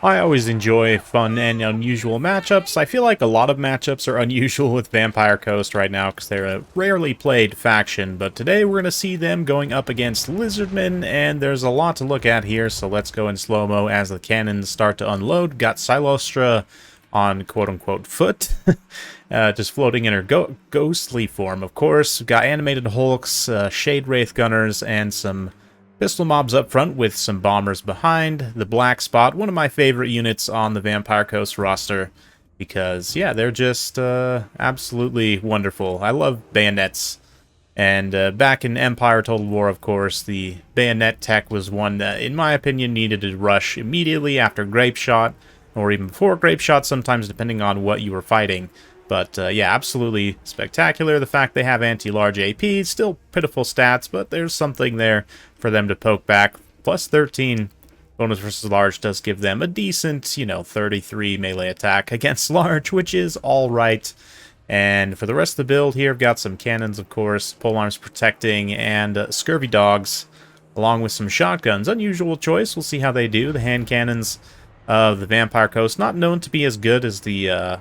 I always enjoy fun and unusual matchups. I feel like a lot of matchups are unusual with Vampire Coast right now because they're a rarely played faction, but today we're going to see them going up against Lizardmen, and there's a lot to look at here, so let's go in slow-mo as the cannons start to unload. Got Silostra on quote-unquote foot, just floating in her ghostly form, of course. Got animated Hulks, Shade Wraith Gunners, and some pistol mobs up front with some bombers behind. The Black Spot, one of my favorite units on the Vampire Coast roster, because, yeah, they're just absolutely wonderful. I love bayonets. And back in Empire Total War, of course, the bayonet tech was one that, in my opinion, needed to rush immediately after Grape Shot, or even before Grape Shot, sometimes depending on what you were fighting. But, yeah, absolutely spectacular. The fact they have anti-large AP, still pitiful stats, but there's something there for them to poke back. Plus 13 bonus versus large does give them a decent, 33 melee attack against large, which is alright. And for the rest of the build here, I've got some cannons, of course, polearms protecting, and scurvy dogs, along with some shotguns. Unusual choice. We'll see how they do. The hand cannons of the Vampire Coast, not known to be as good as the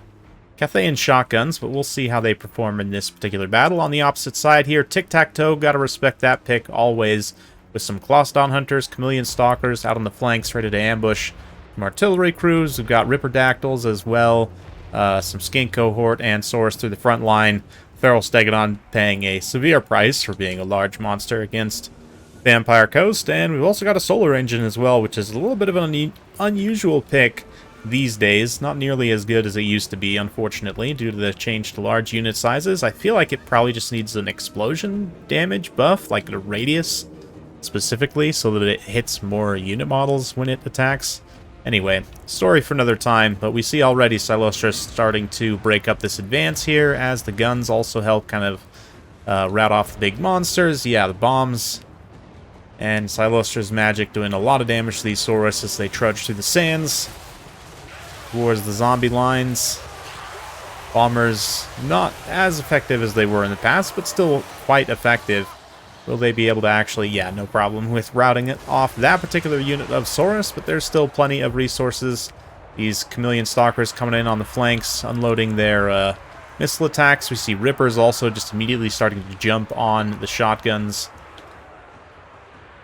Cathayan shotguns, but we'll see how they perform in this particular battle. On the opposite side here, Tic-Tac-Toe, gotta respect that pick always, with some Clawstone Hunters, Chameleon Stalkers out on the flanks ready to ambush. Some artillery crews, we've got Ripperdactyls as well, some Skink Cohort, and Saurus through the front line. Feral Stegodon paying a severe price for being a large monster against Vampire Coast, and we've also got a Solar Engine as well, which is a little bit of an unusual pick these days. Not nearly as good as it used to be, unfortunately, due to the change to large unit sizes. I feel like it probably just needs an explosion damage buff, like a radius specifically, so that it hits more unit models when it attacks. Anyway, story for another time, but we see already Silostra starting to break up this advance here, as the guns also help kind of rout off the big monsters. Yeah, the bombs and Silostra's magic doing a lot of damage to these Saurus as they trudge through the sands towards the zombie lines. Bombers not as effective as they were in the past, but still quite effective. Will they be able to actually, yeah, no problem with routing it off that particular unit of Saurus, but there's still plenty of resources. These Chameleon Stalkers coming in on the flanks, unloading their missile attacks. We see Rippers also just immediately starting to jump on the shotguns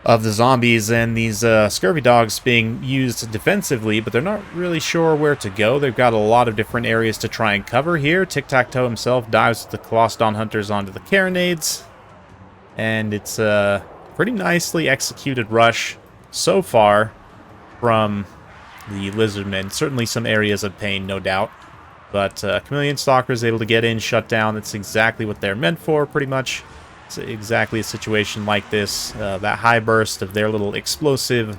of the zombies, and these scurvy dogs being used defensively, but they're not really sure where to go. They've got a lot of different areas to try and cover here. Tic-Tac-Toe himself dives with the Clawstone Hunters onto the Carronades, and it's a pretty nicely executed rush so far from the Lizardmen. Certainly some areas of pain, no doubt, but Chameleon Stalker is able to get in, shut down. That's exactly what they're meant for, pretty much. Exactly a situation like this. That high burst of their little explosive,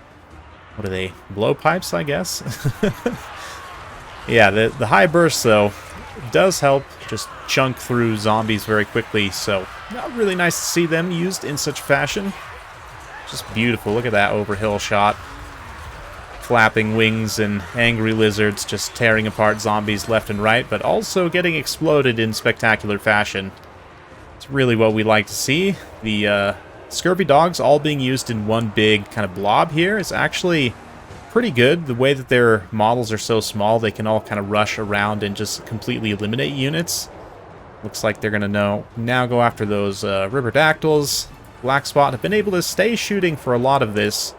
what are they, blowpipes, I guess? Yeah, the high burst, though, does help just chunk through zombies very quickly, so really nice to see them used in such fashion. Just beautiful. Look at that overhill shot. Flapping wings and angry lizards just tearing apart zombies left and right, but also getting exploded in spectacular fashion. It's really what we like to see. The scurvy dogs all being used in one big kind of blob here is actually pretty good. The way that their models are so small, they can all kind of rush around and just completely eliminate units. Looks like they're going to now go after those Ripperdactyls. Black Spot have been able to stay shooting for a lot of this.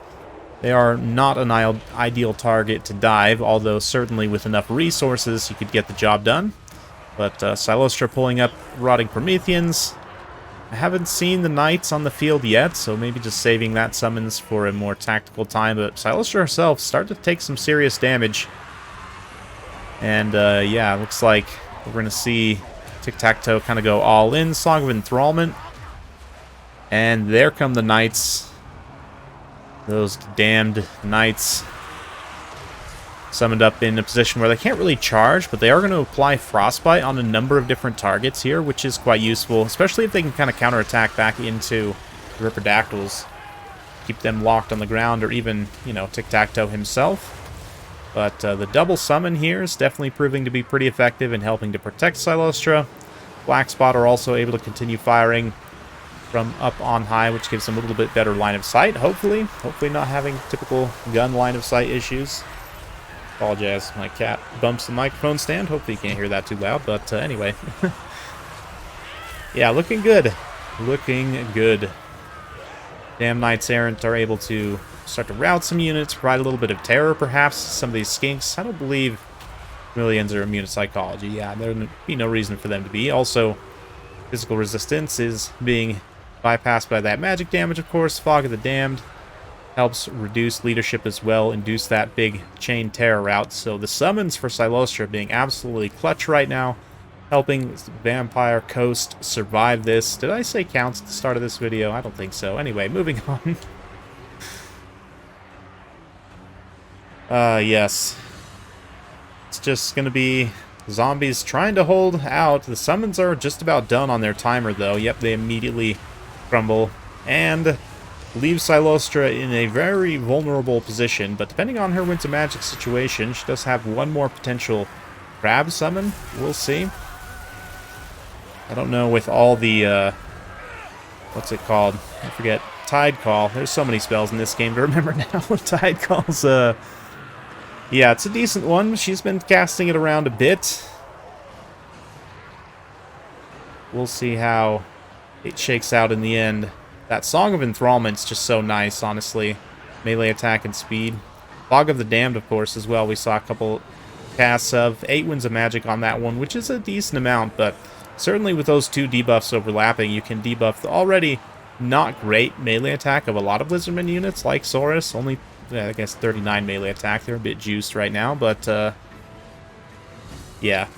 They are not an ideal target to dive, although certainly with enough resources you could get the job done. But Silostra pulling up Rotting Prometheans. I haven't seen the Knights on the field yet, so maybe just saving that summons for a more tactical time. But Silostra herself started to take some serious damage. And yeah, looks like we're going to see Tic-Tac-Toe kind of go all in. Song of Enthrallment. And there come the Knights. Those damned Knights. Summoned up in a position where they can't really charge, but they are going to apply Frostbite on a number of different targets here, which is quite useful, especially if they can kind of counterattack back into the Ripperdactyls. Keep them locked on the ground, or even, Tic-Tac-Toe himself. But the double summon here is definitely proving to be pretty effective in helping to protect Silostra. Black Spot are also able to continue firing from up on high, which gives them a little bit better line of sight, hopefully. Hopefully not having typical gun line of sight issues. Apologize, my cat bumps the microphone stand. Hopefully you can't hear that too loud, but anyway. Yeah, looking good. Looking good. Damn Knights Errant are able to start to route some units, provide a little bit of terror, perhaps, to some of these skinks. I don't believe Millions are immune to psychology. Yeah, there would be no reason for them to be. Also, physical resistance is being bypassed by that magic damage, of course. Fog of the Damned helps reduce leadership as well, induce that big chain terror route. So the summons for Silostra being absolutely clutch right now, helping Vampire Coast survive this. Did I say counts at the start of this video? I don't think so. Anyway, moving on. Yes. It's just going to be zombies trying to hold out. The summons are just about done on their timer, though. Yep, they immediately crumble and leave Silostra in a very vulnerable position. But depending on her Winds of Magic situation, she does have one more potential crab summon. We'll see. I don't know with all the, what's it called? I forget. Tide Call. There's so many spells in this game to remember now. Tide Call's, yeah, it's a decent one. She's been casting it around a bit. We'll see how it shakes out in the end. That Song of Enthrallment's just so nice, honestly. Melee attack and speed. Fog of the Damned, of course, as well. We saw a couple casts of 8 Winds of Magic on that one, which is a decent amount, but certainly with those two debuffs overlapping, you can debuff the already not great melee attack of a lot of Lizardmen units, like Saurus. Only, I guess, 39 melee attack. They're a bit juiced right now, but, yeah.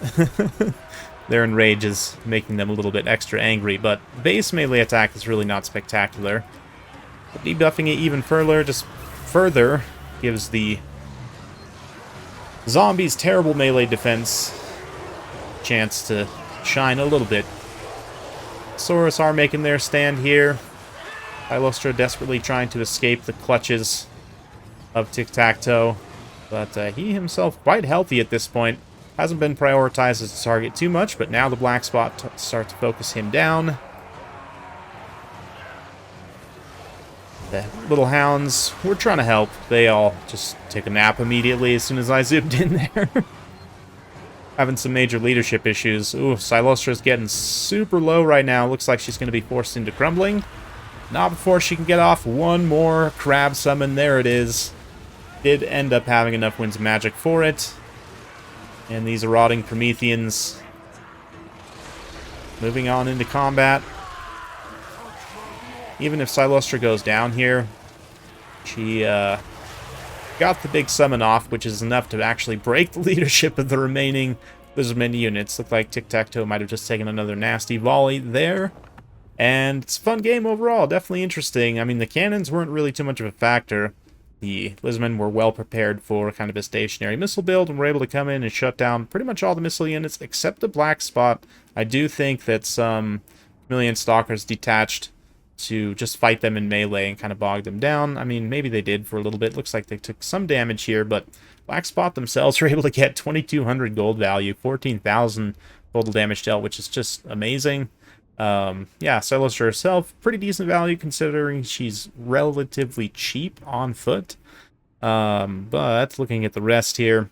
Their enrage is making them a little bit extra angry, but base melee attack is really not spectacular. But debuffing it even further just further gives the zombies' terrible melee defense a chance to shine a little bit. Saurus are making their stand here. Silostra desperately trying to escape the clutches of Tic-Tac-Toe, but he himself quite healthy at this point. Hasn't been prioritized as a target too much, but now the black spot starts to focus him down. The little hounds were trying to help. They all just took a nap immediately as soon as I zoomed in there. Having some major leadership issues. Ooh, Silostra's getting super low right now. Looks like she's going to be forced into crumbling. Not before she can get off one more crab summon. There it is. Did end up having enough Winds of Magic for it. And these eroding Prometheans moving on into combat. Even if Silostra goes down here, she got the big summon off, which is enough to actually break the leadership of the remaining Lizardmen units. Looked like Tic-Tac-Toe might have just taken another nasty volley there. And it's a fun game overall, definitely interesting. I mean, the cannons weren't really too much of a factor. The Lizardmen were well prepared for kind of a stationary missile build and were able to come in and shut down pretty much all the missile units except the black spot. I do think that some Chameleon Stalkers detached to just fight them in melee and kind of bog them down. I mean, maybe they did for a little bit. Looks like they took some damage here, but black spot themselves were able to get 2,200 gold value, 14,000 total damage dealt, which is just amazing. Yeah, Silostra herself, pretty decent value considering she's relatively cheap on foot. But looking at the rest here,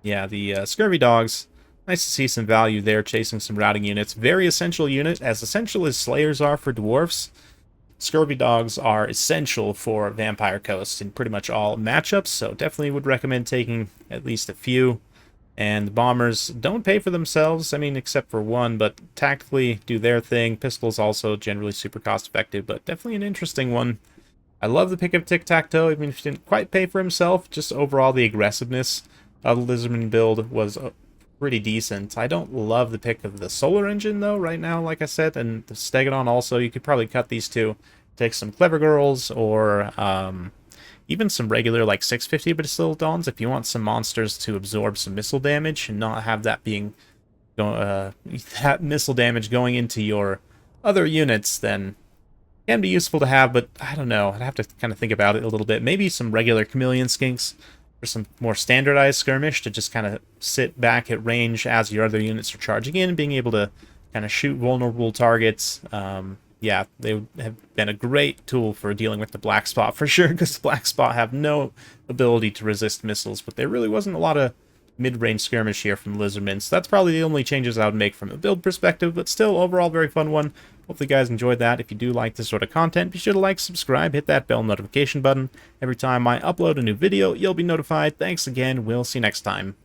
yeah, the Scurvy Dogs, nice to see some value there, chasing some routing units. Very essential unit, as essential as Slayers are for Dwarfs. Scurvy Dogs are essential for Vampire Coast in pretty much all matchups, so definitely would recommend taking at least a few. And the bombers don't pay for themselves, I mean, except for one, but tactically do their thing. Pistols also generally super cost-effective, but definitely an interesting one. I love the pick of Tic-Tac-Toe, even if he didn't quite pay for himself. Just overall, the aggressiveness of the Lizardman build was pretty decent. I don't love the pick of the Solar Engine, though, right now, like I said, and the Stegodon also. You could probably cut these two. Take some Clever Girls, or even some regular, like, 650 Bastiladons if you want some monsters to absorb some missile damage and not have that being that missile damage going into your other units, then can be useful to have, but I don't know. I'd have to kind of think about it a little bit. Maybe some regular Chameleon Skinks for some more standardized skirmish to just kind of sit back at range as your other units are charging in, being able to kind of shoot vulnerable targets. yeah, they would have been a great tool for dealing with the Black Spot for sure, because the Black Spot have no ability to resist missiles, but there really wasn't a lot of mid-range skirmish here from Lizardmen, so that's probably the only changes I would make from a build perspective, but still, overall, very fun one. Hopefully you guys enjoyed that. If you do like this sort of content, be sure to like, subscribe, hit that bell notification button. Every time I upload a new video, you'll be notified. Thanks again, we'll see you next time.